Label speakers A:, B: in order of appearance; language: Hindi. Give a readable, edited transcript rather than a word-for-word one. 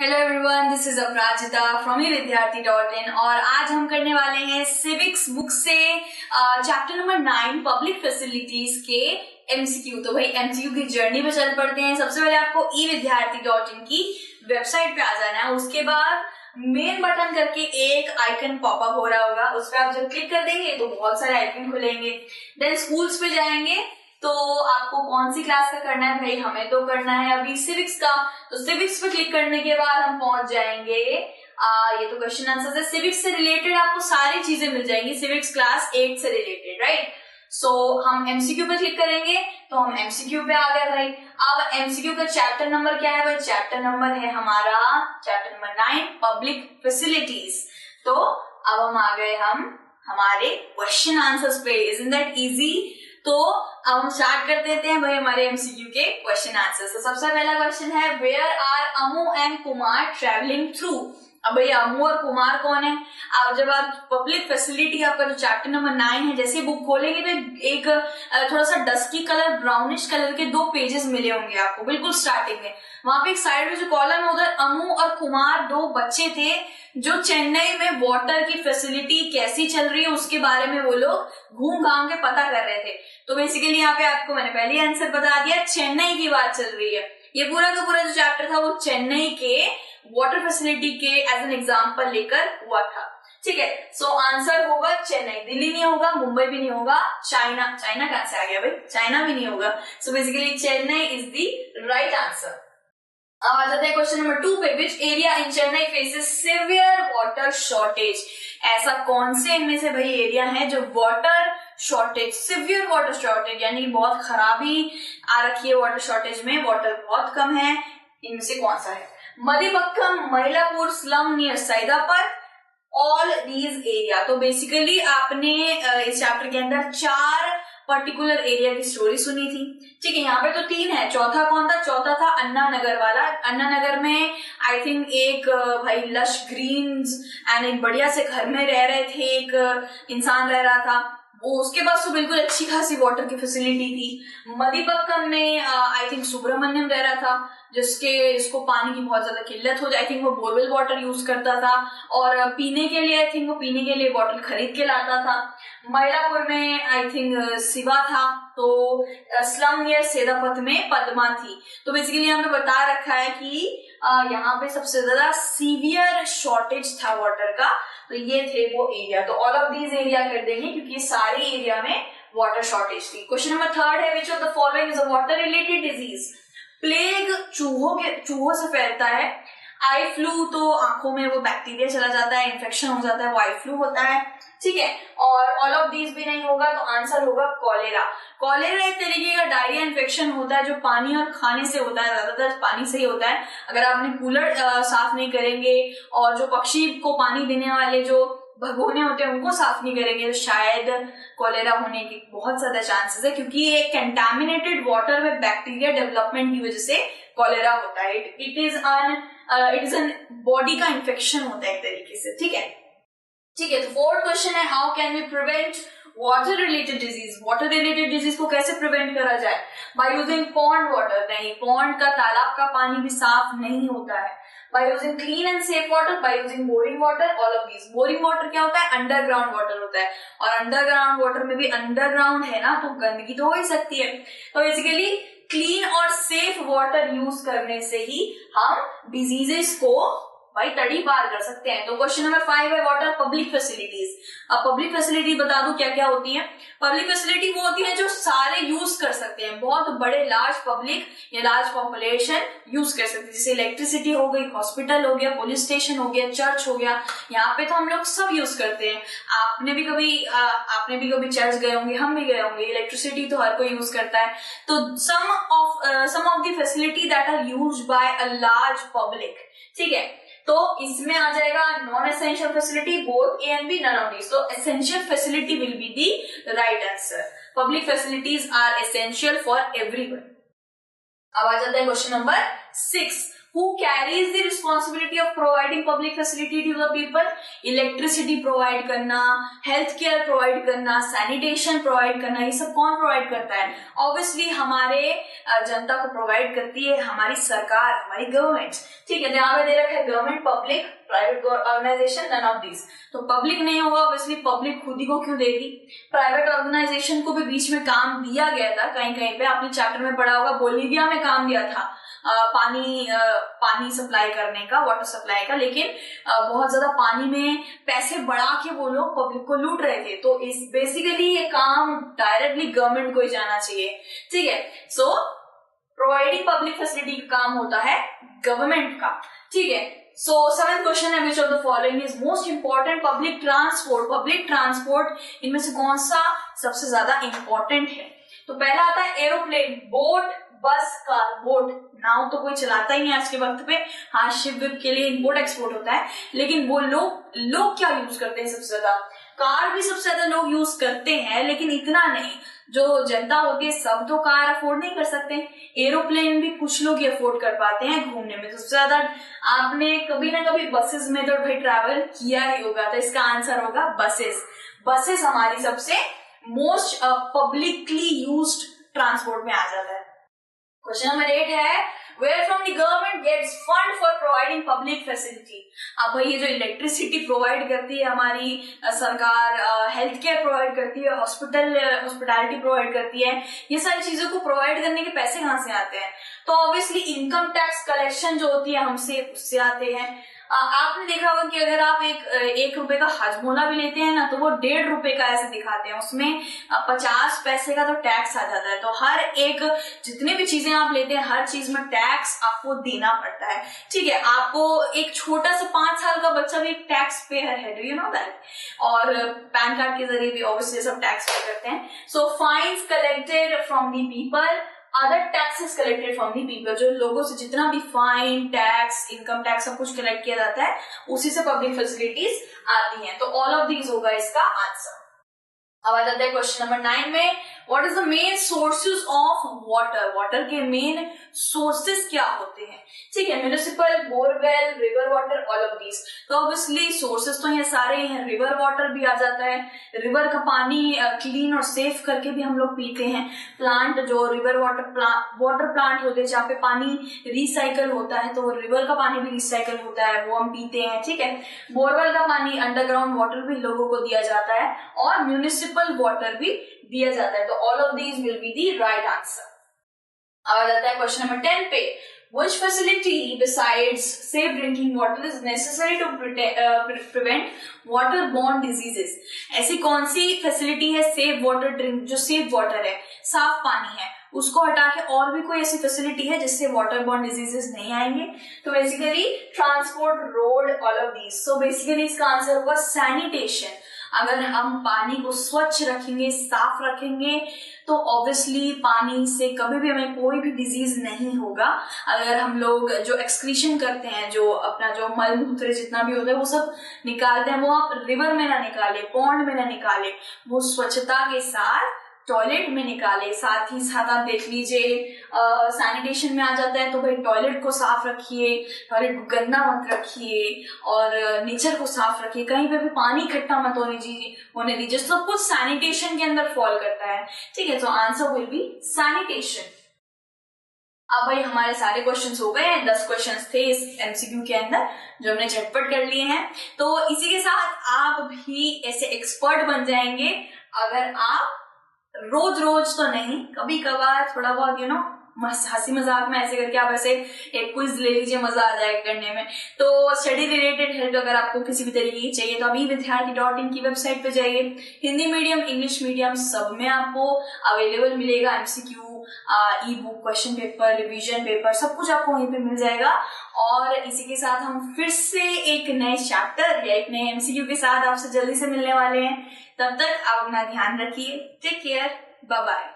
A: Hello everyone, this is Aparajita from evidyarthi.in और आज हम करने वाले हैं सिविक्स बुक से चैप्टर नंबर 9 पब्लिक फैसिलिटीज के एमसीक्यू। तो भाई एमसीक्यू की जर्नी पे चल पड़ते हैं। सबसे पहले आपको evidyarthi.in की वेबसाइट पे आ जाना है। उसके बाद मेन बटन करके एक आइकन पॉपअप हो रहा होगा, उस पर आप जब क्लिक कर देंगे तो बहुत सारे आइकन खुलेंगे। देन स्कूल्स पे जाएंगे तो आपको कौन सी क्लास का करना है भाई, हमें तो करना है अभी सिविक्स का। तो सिविक्स पे क्लिक करने के बाद हम पहुंच जाएंगे ये तो क्वेश्चन आंसर है। सिविक्स से रिलेटेड आपको सारी चीजें मिल जाएंगी, सिविक्स क्लास 8 से रिलेटेड, राइट। सो हम एमसीक्यू पे क्लिक करेंगे तो हम एमसीक्यू पे आ गए भाई। अब एमसीक्यू का चैप्टर नंबर क्या है भाई? चैप्टर नंबर है हमारा चैप्टर नंबर 9 पब्लिक फैसिलिटीज। तो अब हम आ गए हमारे क्वेश्चन आंसर्स पे। Isn't that easy? तो अब हम स्टार्ट कर देते हैं भाई हमारे एमसीक्यू के क्वेश्चन आंसर। तो सबसे पहला क्वेश्चन है, where are Amu and Kumar travelling through? अब भैया अमू और कुमार कौन है? अब जब आप पब्लिक फैसिलिटी आपका जो चैप्टर नंबर 9 है, जैसे बुक खोलेंगे तो एक थोड़ा सा डस्की कलर, ब्राउनिश कलर के 2 पेजेस मिले होंगे आपको बिल्कुल स्टार्टिंग में। वहां पे एक साइड में जो कॉलम है उधर अमू और कुमार 2 बच्चे थे जो चेन्नई में वाटर की फैसिलिटी कैसी चल रही है उसके बारे में वो लोग घूम घाम के पता कर रहे थे। तो बेसिकली यहाँ पे आपको मैंने पहले आंसर बता दिया, चेन्नई की बात चल रही है। ये पूरा का पूरा जो चैप्टर था वो चेन्नई के वाटर फैसिलिटी के एज एन एग्जांपल लेकर हुआ था, ठीक है। सो आंसर होगा चेन्नई। दिल्ली नहीं होगा, मुंबई भी नहीं होगा, चाइना कहां से आ गया भाई? चाइना भी नहीं होगा। So basically Chennai is the right answer. अब आ जाते हैं क्वेश्चन नंबर 2 पे, which area in Chennai faces severe water shortage? ऐसा कौन से इनमें से भाई एरिया है जो water shortage, severe water shortage यानी बहुत खराबी आ रखी है वाटर शॉर्टेज में, वाटर बहुत कम है, इनमें से कौन सा है? Madipakkam, Mylapore, slum near Saidapet, all these area. तो बेसिकली आपने इस चैप्टर के अंदर 4 पर्टिकुलर एरिया की स्टोरी सुनी थी, ठीक है। यहाँ पे तो 3 है, चौथा कौन था? चौथा था अन्ना नगर वाला। अन्ना नगर में आई थिंक एक भाई लश ग्रीन्स एंड एक बढ़िया से घर में रह रहे थे, एक इंसान रह रहा था वो, उसके पास तो बिल्कुल अच्छी खासी वाटर की फैसिलिटी थी। मदिपक्कम में आई थिंक सुब्रमण्यम रह रहा था जिसको पानी की बहुत ज्यादा किल्लत हो जाए। आई थिंक वो बोरवेल वाटर यूज करता था और पीने के लिए आई थिंक वो पीने के लिए बॉटल खरीद के लाता था। महिलापुर में आई थिंक शिवा था। तो स्लम नियर सेदापत में पद्मा थी। तो बेसिकली यहाँ पे बता रखा है कि यहाँ पे सबसे ज्यादा सीवियर शॉर्टेज था वाटर का, तो ये थे वो एरिया। तो ऑल ऑफ दीज एरिया कर देंगे क्योंकि सारी एरिया में वाटर शॉर्टेज थी। क्वेश्चन नंबर 3 है, which of the following is a water related disease? Plague चूहों से फैलता है। आई फ्लू तो आंखों में वो बैक्टीरिया चला जाता है, इन्फेक्शन हो जाता है, वो आई फ्लू होता है, ठीक है। और ऑल ऑफ दीज भी नहीं होगा, तो आंसर होगा कॉलेरा। कॉलेरा एक तरीके का डायरिया इन्फेक्शन होता है जो पानी और खाने से होता है, ज्यादातर पानी से ही होता है। अगर आपने कूलर साफ नहीं करेंगे और जो पक्षी को पानी देने वाले जो भगोने होते हैं उनको साफ नहीं करेंगे तो शायद कॉलेरा होने के बहुत ज्यादा चांसेस है, क्योंकि ये कंटामिनेटेड वाटर में बैक्टीरिया डेवलपमेंट की वजह से कॉलेरा होता है। इट इज एन बॉडी का इन्फेक्शन होता है एक तरीके से, ठीक है। तो 4th क्वेश्चन है, how can we prevent water related disease? Water related disease को कैसे प्रिवेंट करा जाए? By using pond water? नहीं, पॉन्ड का, तालाब का पानी भी साफ नहीं होता है। By using clean and safe water? By using boring water? All of these. Boring water क्या होता है? अंडरग्राउंड वाटर होता है, और अंडरग्राउंड वाटर में भी अंडरग्राउंड है ना, तो गंदगी तो हो ही सकती है। तो बेसिकली क्लीन और सेफ वाटर यूज करने से ही हम डिजीजेस को भाई तड़ी पार कर सकते हैं। तो क्वेश्चन नंबर 5 है, व्हाट आर पब्लिक फैसिलिटीज? अब पब्लिक फैसिलिटी बता दूं क्या क्या होती है। पब्लिक फैसिलिटी वो होती है जो सारे यूज कर सकते हैं, बहुत बड़े लार्ज पब्लिक या लार्ज पॉपुलेशन यूज कर सकते हैं, जैसे इलेक्ट्रिसिटी हो गई, हॉस्पिटल हो गया, पुलिस स्टेशन हो गया, चर्च हो गया। यहाँ पे तो हम लोग सब यूज करते हैं। आपने भी कभी चर्च गए होंगे, हम भी गए होंगे, इलेक्ट्रिसिटी तो हर कोई यूज करता है। तो some of the facility that are used by a large public, ठीक है। तो इसमें आ जाएगा non essential facility, both A and B, none of these. तो essential facility will be the right answer. Public facilities are essential for everyone. अब आ जाता है question number 6, Who carries the responsibility of providing public facility to the people? Electricity provide करना, हेल्थ केयर प्रोवाइड करना, सैनिटेशन प्रोवाइड करना, ये सब कौन प्रोवाइड करता है? ऑब्वियसली हमारे जनता को प्रोवाइड करती है हमारी सरकार, हमारी गवर्नमेंट। ठीक है, यहाँ पे दे रखा है government, public, private organization, none of this. तो पब्लिक नहीं होगा ऑब्वियसली, पब्लिक खुद ही को क्यों देगी? प्राइवेट ऑर्गेनाइजेशन को भी बीच में काम दिया गया था, कहीं कहीं पे आपने चैप्टर में पढ़ा होगा, बोलीविया में काम दिया था पानी सप्लाई करने का, वाटर सप्लाई का, लेकिन बहुत ज्यादा पानी में पैसे बढ़ा के वो लोग पब्लिक को लूट रहे थे। तो इस बेसिकली ये काम डायरेक्टली गवर्नमेंट को ही जाना चाहिए। ठीक है, सो प्रोवाइडिंग पब्लिक फैसिलिटी का काम होता है गवर्नमेंट का। ठीक है, सो 7th क्वेश्चन है, which of the following is most important public transport? Public transport इनमें से कौन सा सबसे ज्यादा इंपॉर्टेंट है? तो पहला आता है एरोप्लेन, बोट, बस, कार। बोट, नाव तो कोई चलाता ही नहीं आज के वक्त पे। हाँ, शिप विप के लिए इंपोर्ट एक्सपोर्ट होता है, लेकिन वो लोग क्या यूज करते हैं सबसे ज्यादा? कार भी सबसे ज्यादा लोग यूज करते हैं, लेकिन इतना नहीं। जो जनता होती है सब तो कार अफोर्ड नहीं कर सकते। एरोप्लेन भी कुछ लोग ही अफोर्ड कर पाते हैं घूमने में। सबसे ज्यादा आपने कभी ना कभी बसेस में तो भाई ट्रैवल किया ही होगा, तो इसका आंसर होगा बसेस। बसेस हमारी सबसे मोस्ट पब्लिकली यूज्ड ट्रांसपोर्ट में आ जाता है। क्वेश्चन नंबर 8 है, where from the government gets fund for providing public facility? अब भाई ये जो इलेक्ट्रिसिटी प्रोवाइड करती है हमारी सरकार, हेल्थ केयर प्रोवाइड करती है, हॉस्पिटैलिटी प्रोवाइड करती है, ये सारी चीजों को प्रोवाइड करने के पैसे कहाँ से आते हैं? तो ऑब्वियसली इनकम टैक्स कलेक्शन जो होती है हमसे, उससे आते हैं। आपने देखा होगा कि अगर आप एक रुपए का हजमोला भी लेते हैं ना, तो वो 1.5 रुपए का ऐसे दिखाते हैं, उसमें 50 पैसे का तो टैक्स आ जाता है। तो हर एक जितने भी चीजें आप लेते हैं, हर चीज में टैक्स आपको देना पड़ता है। ठीक है, आपको एक छोटा सा 5 साल का बच्चा भी एक टैक्स पेयर है, डू यू नो दैट? और पैन कार्ड के जरिए भी ऑब्वियसली सब टैक्स पे करते हैं। So fines collected from the people, other taxes collected from the people, जो लोगों से जितना भी फाइन, टैक्स, इनकम टैक्स सब कुछ कलेक्ट किया जाता है, उसी से पब्लिक फैसिलिटीज आती हैं। तो ऑल ऑफ दीज होगा इसका आंसर। अब आ जाता है क्वेश्चन नंबर 9 में, what is the main sources of water? Water के मेन सोर्सेज क्या होते हैं? ठीक है, municipal, borewell, river water, all of these. तो ऑब्वियसली सोर्सेज तो ये सारे हैं। रिवर वाटर भी आ जाता है, रिवर का पानी क्लीन और सेफ करके भी हम लोग पीते हैं। प्लांट, जो रिवर वाटर प्लांट होते हैं जहाँ पे पानी रिसाइकल होता है, तो रिवर का पानी भी रिसाइकल होता है, वो हम पीते हैं। ठीक है, बोरवेल का पानी, अंडरग्राउंड वाटर भी लोगों को दिया जाता है, और म्युनिसिपल वाटर भी दिया जाता है। तो all of these will be the right answer. अब आ जाता है क्वेश्चन नंबर 10 पे, which facility besides safe drinking water is necessary to prevent waterborne diseases? ऐसी कौन सी फैसिलिटी है सेफ वाटर ड्रिंक, जो सेफ वाटर है, साफ पानी है, उसको हटा के और भी कोई ऐसी फैसिलिटी है जिससे वाटरबॉर्न डिजीजेस नहीं आएंगे? तो basically transport, road, all of these. So basically इसका आंसर होगा सैनिटेशन। अगर हम पानी को स्वच्छ रखेंगे, साफ रखेंगे, तो ऑब्वियसली पानी से कभी भी हमें कोई भी डिजीज नहीं होगा। अगर हम लोग जो एक्सक्रीशन करते हैं, जो अपना जो मल मूत्र जितना भी होता है वो सब निकालते हैं, वो आप रिवर में ना निकाले, पॉन्ड में ना निकाले, वो स्वच्छता के साथ टॉयलेट में निकाले। साथ ही साथ आप देख लीजिए सैनिटेशन में आ जाता है, तो भाई टॉयलेट को साफ रखिए, टॉयलेट को गंदा मत रखिए, और नेचर को साफ रखिए, कहीं पे भी पानी इकट्ठा मत होने दीजिए। सब कुछ सैनिटेशन के अंदर फॉल करता है। ठीक है, तो आंसर विल बी सैनिटेशन। अब भाई हमारे सारे क्वेश्चंस हो गए हैं, 10 क्वेश्चंस थे इस एमसीक्यू के अंदर जो हमने झटपट कर लिए हैं। तो इसी के साथ आप भी ऐसे एक्सपर्ट बन जाएंगे अगर आप रोज रोज तो नहीं, कभी कभार थोड़ा बहुत हंसी मजाक में ऐसे करके आप ऐसे एक क्विज ले लीजिए, मजा आ जाएगा करने में। तो स्टडी रिलेटेड हेल्प अगर आपको किसी भी तरीके की चाहिए तो अभी vidyarthi.in की वेबसाइट पे जाइए। हिंदी मीडियम, इंग्लिश मीडियम सब में आपको अवेलेबल मिलेगा एमसीक्यू, ई book, question paper, revision paper, सब कुछ आपको वहीं पे मिल जाएगा। और इसी के साथ हम फिर से एक नए चैप्टर या एक नए एमसीक्यू के साथ आपसे जल्दी से मिलने वाले हैं। तब तक आप अपना ध्यान रखिए। Take care, bye bye.